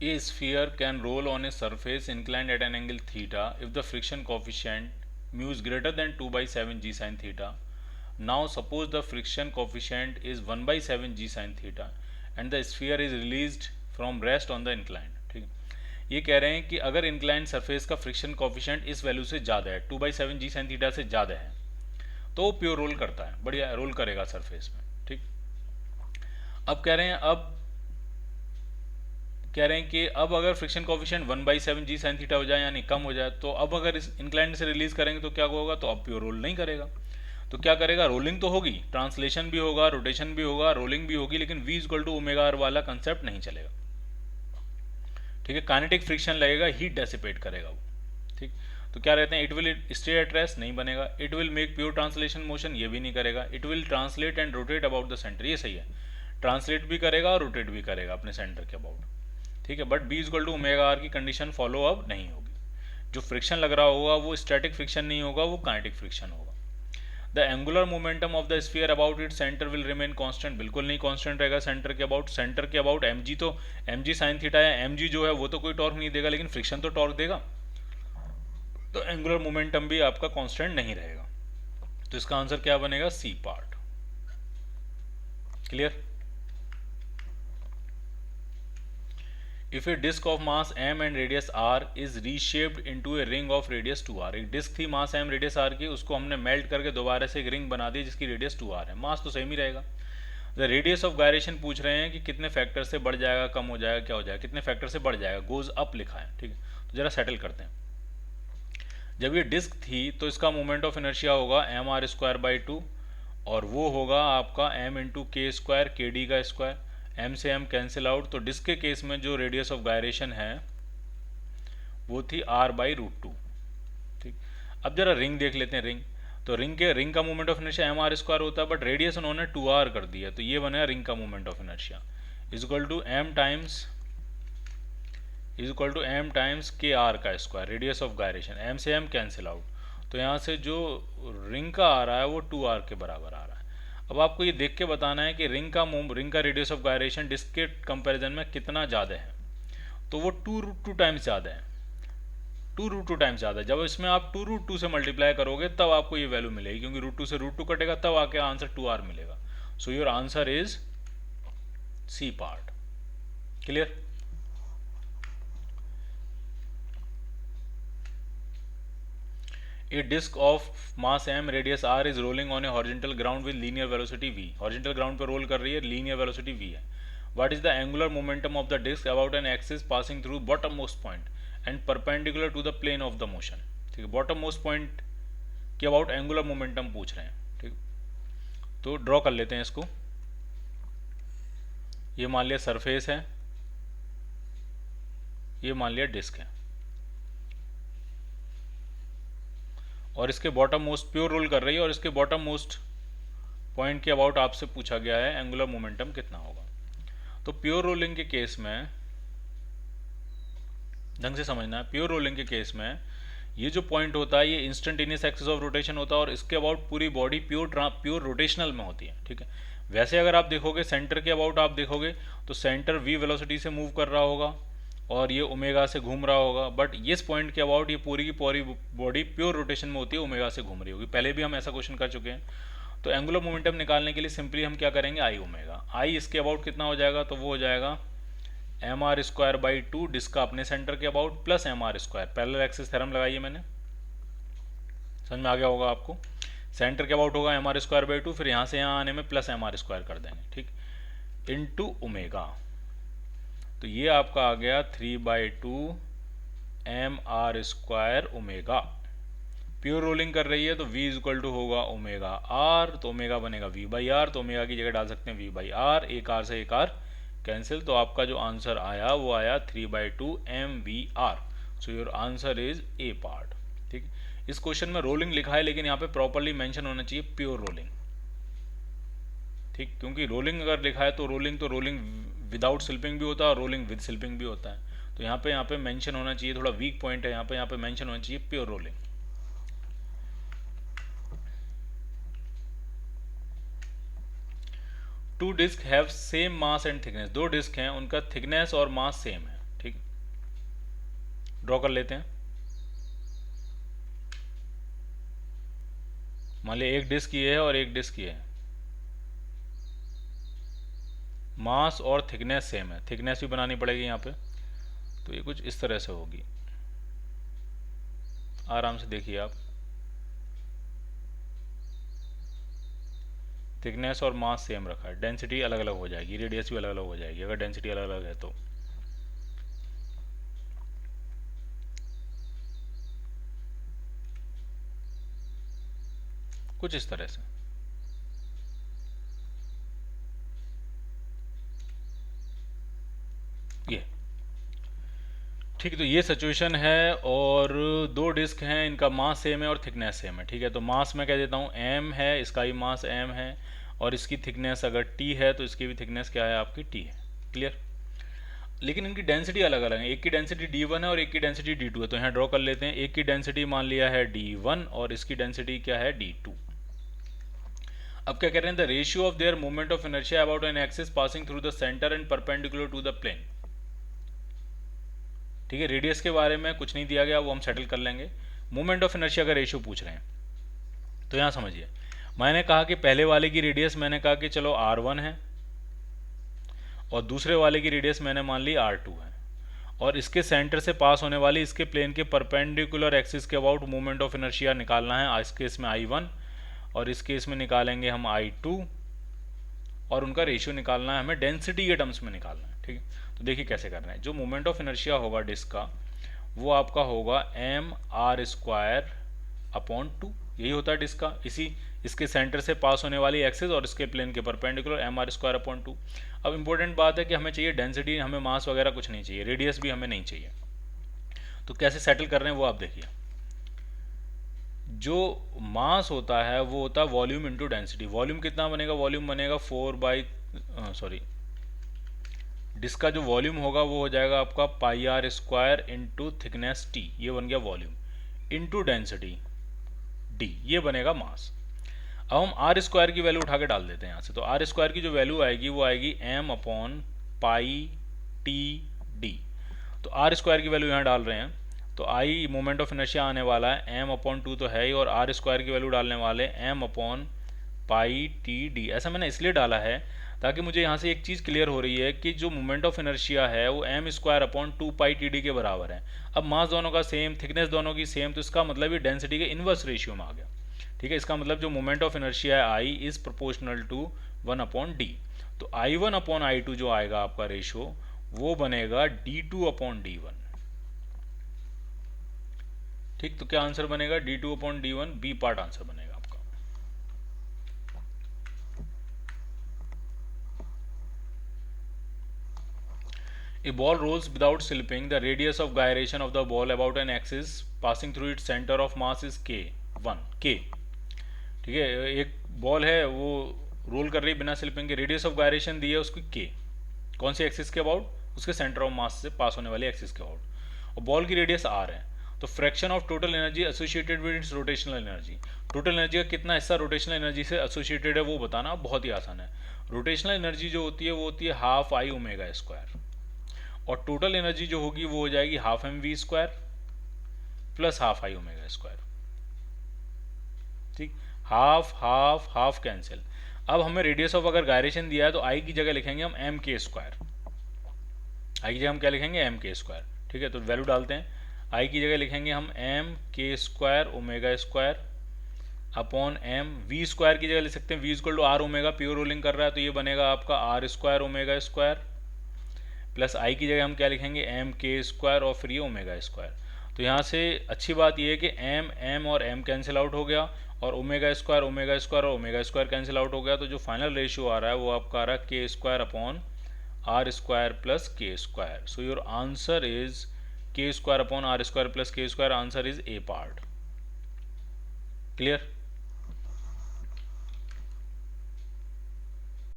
A sphere can roll on a surface inclined at an angle theta if the friction coefficient mu is greater than 2 by 7 g sin theta. Now suppose the friction coefficient is 1 by 7 g sin theta and the sphere is released from rest on the incline. ठीक है, ये कह रहे हैं कि अगर incline surface का friction coefficient इस वैल्यू से ज़्यादा है, 2 बाई 7 जी साइन थीटा से ज़्यादा है, तो वो प्योर रोल करता है, बढ़िया रोल करेगा सरफेस में। ठीक, अब कह रहे हैं कि अब अगर friction coefficient 1 by 7 g sine theta हो जाए यानी कम हो जाए, तो अब अगर इस इंक्लाइन से रिलीज करेंगे तो क्या होगा, तो अब प्योर रोल नहीं करेगा। तो क्या करेगा, रोलिंग तो होगी, ट्रांसलेशन भी होगा, रोटेशन भी होगा, रोलिंग भी होगी, लेकिन v equal to omega R वाला कंसेप्ट नहीं चलेगा। ठीक है, काइनेटिक फ्रिक्शन लगेगा, हीट डेसिपेट करेगा वो। ठीक, तो क्या रहते हैं, it will stay at rest, नहीं बनेगा। It will make pure translation motion, ये भी नहीं करेगा। It will translate and rotate about the centre, ये सही है, ट्रांसलेट भी करेगा और रोटेट भी करेगा अपने सेंटर के अबाउट। ठीक है, but B equal to omega R की कंडीशन फॉलो अब नहीं होगी। जो फ्रिक्शन लग रहा होगा वो स्टैटिक फ्रिक्शन नहीं होगा, वो काइनेटिक फ्रिक्शन होगा। The angular momentum of the sphere about it centre will remain constant, बिल्कुल नहीं कांस्टेंट रहेगा सेंटर के अबाउट। सेंटर के अबाउट एम जी, तो एम जी साइन थीटा या एम जी जो है वो तो कोई टॉर्क नहीं देगा, लेकिन फ्रिक्शन तो टॉर्क देगा, तो एंगुलर मोमेंटम भी आपका कांस्टेंट नहीं रहेगा। तो इसका आंसर क्या बनेगा, C part. Clear. If a disk of mass m and radius r is reshaped into a ring of radius 2r, एक डिस्क थी मास m रेडियस r की, उसको हमने मेल्ट करके दोबारा से एक रिंग बना दी जिसकी रेडियस 2r है, मास तो सेम ही रहेगा। द रेडियस ऑफ गायरेशन पूछ रहे हैं कि कितने फैक्टर से बढ़ जाएगा, कम हो जाएगा, क्या हो जाएगा, कितने फैक्टर से बढ़ जाएगा, गोज अप लिखा है। ठीक है, तो जरा सेटल करते हैं। जब ये डिस्क थी तो इसका मोमेंट ऑफ इनर्शिया होगा एम आर स्क्वायर बाई 2, और वो होगा आपका m इंटू के स्क्वायर के डी का स्क्वायर, m से m कैंसिल आउट। तो डिस्क के केस में जो रेडियस ऑफ गायरेशन है वो थी r बाई रूट 2। ठीक, अब जरा रिंग देख लेते हैं। रिंग, तो रिंग का moment of inertia M R square होता है, बट रेडियस उन्होंने 2r कर दिया, तो ये बनेगा रिंग का moment of inertia is equal to m times के आर का square, radius of gyration, m से m कैंसिल आउट। तो यहाँ से जो रिंग का आ रहा है वो 2r के बराबर आ रहा है। अब आपको ये देख के बताना है कि रिंग का रेडियस ऑफ गायरेशन डिस्क के कंपैरिजन में कितना ज़्यादा है, तो वो 2√2 टाइम्स ज़्यादा है, 2√2 टाइम्स ज़्यादा है। जब इसमें आप 2√2 से मल्टीप्लाई करोगे तब आपको ये वैल्यू मिलेगी, क्योंकि √2 से √2 कटेगा तब आके आंसर 2r मिलेगा। So your answer is C part. Clear. A disk of mass m radius r is rolling on a horizontal ground with linear velocity v, horizontal ground पे roll कर रही है, linear velocity v है। What is the angular momentum of the disk about an axis passing through bottommost point and perpendicular to the plane of the motion। ठीक है, bottommost point के about angular momentum पूछ रहे हैं। ठीक, तो draw कर लेते हैं इसको। ये मान लिया सरफेस है, ये मान लिया डिस्क है, और इसके बॉटम मोस्ट प्योर रोल कर रही है, और इसके बॉटम मोस्ट पॉइंट के अबाउट आपसे पूछा गया है एंगुलर मोमेंटम कितना होगा। तो प्योर रोलिंग के केस में ढंग से समझना है, प्योर रोलिंग के केस में ये जो पॉइंट होता है ये इंस्टेंटेनियस एक्सिस ऑफ रोटेशन होता है, और इसके अबाउट पूरी बॉडी प्योर रोटेशनल में होती है। ठीक है, वैसे अगर आप देखोगे सेंटर के अबाउट आप देखोगे तो सेंटर v वेलोसिटी से मूव कर रहा होगा और ये ओमेगा से घूम रहा होगा, बट इस पॉइंट के अबाउट ये पूरी की पूरी बॉडी प्योर रोटेशन में होती है, ओमेगा से घूम रही होगी। पहले भी हम ऐसा क्वेश्चन कर चुके हैं। तो एंगुलर मोमेंटम निकालने के लिए सिंपली हम क्या करेंगे, आई ओमेगा, आई इसके अबाउट कितना हो जाएगा, तो वो हो जाएगा M R square by 2 disc का अपने सेंटर के about plus M R square, parallel axis theorem लगाइए मैंने, समझ में आ गया होगा आपको। सेंटर के अबाउट होगा एम आर स्क्वायर बाई 2, फिर यहाँ से यहाँ आने में प्लस एम आर स्क्वायर कर देंगे। ठीक, इनटू ओमेगा, तो ये आपका आ गया 3/2 M R square omega. Pure rolling कर रही है तो v इक्वल टू होगा ओमेगा आर, तो ओमेगा बनेगा v बाई आर, तो ओमेगा की जगह डाल सकते हैं v बाई आर, एक आर से एक आर कैंसिल, तो आपका जो आंसर आया वो आया 3/2 M V R. So your answer is A part. ठीक, इस क्वेश्चन में रोलिंग लिखा है लेकिन यहाँ पे प्रॉपरली मेंशन होना चाहिए प्योर रोलिंग। ठीक, क्योंकि रोलिंग अगर लिखा है तो रोलिंग विदाउट स्लिपिंग भी होता है और रोलिंग विद स्लिपिंग भी होता है। तो यहाँ पे मेंशन होना चाहिए, थोड़ा वीक पॉइंट है यहाँ पे मेंशन होना चाहिए pure rolling. Two disc have same mass and thickness, दो डिस्क हैं उनका थिकनेस और मास सेम है। ठीक, ड्रॉ कर लेते हैं। मान लिया एक डिस्क ये है और एक डिस्क ये है, मास और थिकनेस सेम है, थिकनेस भी बनानी पड़ेगी यहाँ पे, तो ये कुछ इस तरह से होगी। आराम से देखिए आप, थिकनेस और मास सेम रखा है, डेंसिटी अलग अलग हो जाएगी, रेडियस भी अलग अलग हो जाएगी अगर डेंसिटी अलग अलग है तो। कुछ इस तरह से। ये ठीक है, तो ये सिचुएशन है और दो डिस्क हैं, इनका मास सेम है और थिकनेस सेम है। ठीक है, तो मास मैं कह देता हूँ m है, इसका भी मास m है और इसकी थिकनेस अगर t है तो इसकी भी थिकनेस क्या है आपकी t है। क्लियर? लेकिन इनकी डेंसिटी अलग अलग है, एक की डेंसिटी d1 है और एक की डेंसिटी d2 है। तो यहाँ ड्रॉ कर लेते हैं, एक की डेंसिटी मान लिया है d1 और इसकी डेंसिटी क्या है d2। अब क्या कह रहे हैं, the ratio of their movement of inertia about an axis passing through the centre and perpendicular to the plane. ठीक है, रेडियस के बारे में कुछ नहीं दिया गया, वो हम सेटल कर लेंगे। मूवमेंट ऑफ इनर्शिया का रेशियो पूछ रहे हैं, तो यहाँ समझिए, मैंने कहा कि पहले वाले की रेडियस मैंने कहा कि चलो r1 है और दूसरे वाले की रेडियस मैंने मान ली r2 है, और इसके सेंटर से पास होने वाली इसके प्लेन के परपेंडिकुलर एक्सिस के अबाउट मूवमेंट ऑफ इनर्शिया निकालना है। इस केस में I1 और इस केस में निकालेंगे हम I2 और उनका रेशियो निकालना है हमें, डेंसिटी के टर्म्स में निकालना है। ठीक है, तो देखिए कैसे करना है। जो मोमेंट ऑफ इनर्शिया होगा डिस्क का वो आपका होगा mr² अपॉन 2, यही होता है डिस्क का, इसके सेंटर से पास होने वाली एक्सिस और इसके प्लेन के परपेंडिकुलर mr² अपॉन 2। अब इंपॉर्टेंट बात है कि हमें चाहिए डेंसिटी, हमें मास वगैरह कुछ नहीं चाहिए, रेडियस भी हमें नहीं चाहिए। तो कैसे सेटल कर रहे हैं वो आप देखिए। जो मास होता है वो होता है वॉल्यूम इंटू डेंसिटी। वॉल्यूम कितना बनेगा, वॉल्यूम बनेगा 4 डिस्क का जो वॉल्यूम होगा वो हो जाएगा आपका πr² इंटू थिकनेस t, ये बन गया वॉल्यूम, इंटू डेंसिटी d, ये बनेगा मास। अब हम r² की वैल्यू उठा के डाल देते हैं यहाँ से, तो r² की जो वैल्यू आएगी वो आएगी m upon pi T D. तो r² की वैल्यू यहाँ डाल रहे हैं, तो I मोमेंट ऑफ इनर्शिया आने वाला है m अपॉन 2 तो है ही, और r² की वैल्यू डालने वाले m upon pi T D. ऐसा मैंने इसलिए डाला है ताकि मुझे यहाँ से एक चीज़ क्लियर हो रही है कि जो मोमेंट ऑफ इनर्शिया है वो m² upon 2 pi T D के बराबर है। अब मास दोनों का सेम, थिकनेस दोनों की सेम, तो इसका मतलब ये डेंसिटी के इन्वर्स रेशियो में आ गया। ठीक है, इसका मतलब जो मोमेंट ऑफ इनर्शिया है I is proportional to 1 upon D. तो I1 अपॉन I2 जो आएगा आपका रेशियो वो बनेगा D2 अपॉन D1। ठीक, तो क्या आंसर बनेगा, D2 upon D1, B part answer बनेगा आपका। A ball rolls without slipping. The radius of gyration of the ball about an axis passing through its center of mass is k1 k। ठीक है, एक ball है वो role कर रही है बिना स्लिपिंग के, रेडियस ऑफ गायरेशन दी है उसकी k, कौन सी एक्सिस के अबाउट, उसके सेंटर ऑफ मास से पास होने वाली एक्सिस के अबाउट, और बॉल की रेडियस r है। तो fraction of total energy associated with its rotational energy, total energy का कितना हिस्सा रोटेशनल एनर्जी से एसोसिएटेड है वो बताना बहुत ही आसान है। रोटेशनल एनर्जी जो होती है वो होती है हाफ I ओमेगा स्क्वायर, और टोटल एनर्जी जो होगी वो हो जाएगी half mv² plus half I omega square. ठीक, हाफ हाफ हाफ कैंसिल। अब हमें रेडियस ऑफ अगर गायरेशन दिया है तो I की जगह लिखेंगे हम mk², I की जगह हम क्या लिखेंगे mk²। ठीक है, तो वैल्यू डालते हैं, I की जगह लिखेंगे हम mk² omega square upon v² की जगह लिख सकते हैं v equal to r omega, pure rolling कर रहा है तो ये बनेगा आपका r² omega square, plus I की जगह हम क्या लिखेंगे mk² और फिर ये ओमेगा स्क्वायर। तो यहाँ से अच्छी बात ये है कि m और m कैंसिल आउट हो गया, और ओमेगा स्क्वायर और ओमेगा स्क्वायर कैंसिल आउट हो गया। तो जो फाइनल रेशियो आ रहा है वो आपका आ रहा है k² upon r² plus k²। So your answer is k² upon r² plus k², answer is A part. Clear?